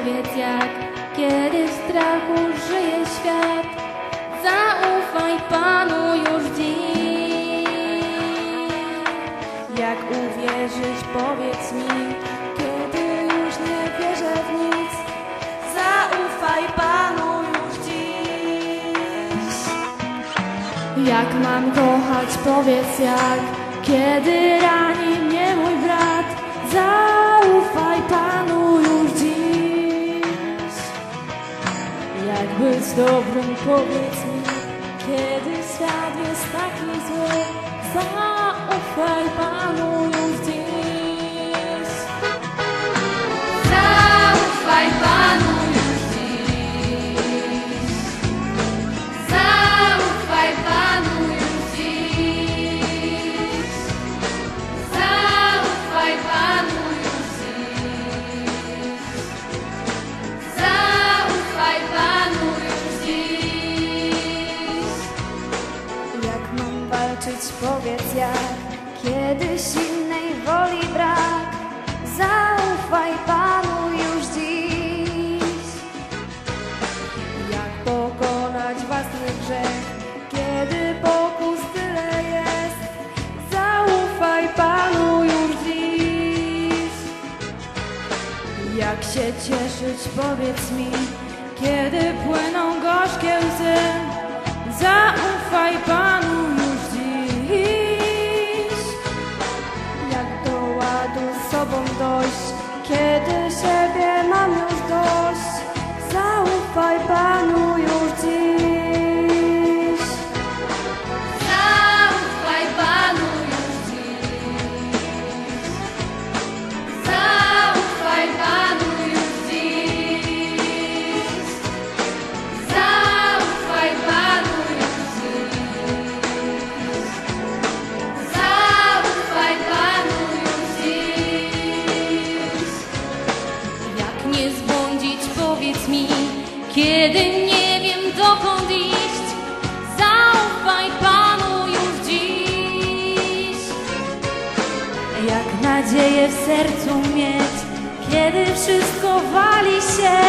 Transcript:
powiedz jak, kiedy w strachu żyje świat. Zaufaj Panu już dziś. Jak uwierzyć, powiedz mi, kiedy już nie wierzę w nic. Zaufaj Panu już dziś. Jak mam kochać, powiedz jak, kiedy rani mnie mój brat. Zaufaj Panu już dziś. Jak być dobrym, powiedz mi, kiedy świat jest taki zły. Zaufaj Panu już dziś. Zaufaj Panu już dziś. Zaufaj Panu już dziś. Zaufaj Panu już dziś. Zaufaj Panu już dziś. Jak mam walczyć, powiedz jak, kiedy silnej woli brak. Zaufaj Panu już dziś. Jak pokonać własny grzech, kiedy pokus tyle jest. Zaufaj Panu już dziś. Jak się cieszyć, powiedz mi, kiedy płyną gorzkie łzy. Zaufaj Panu już dziś. Jak do ładu z sobą dojść, kiedy siebie mam już dość. Zaufaj Panu już dziś. Zaufaj Panu już dziś. Zaufaj Panu już dziś. Zaufaj Panu już dziś. Zaufaj Panu już dziś. Jak nie zbłądzić, powiedz mi, kiedy nie wiem dokąd iść. Zaufaj Panu już dziś. Jak nadzieję w sercu mieć, kiedy wszystko wali się.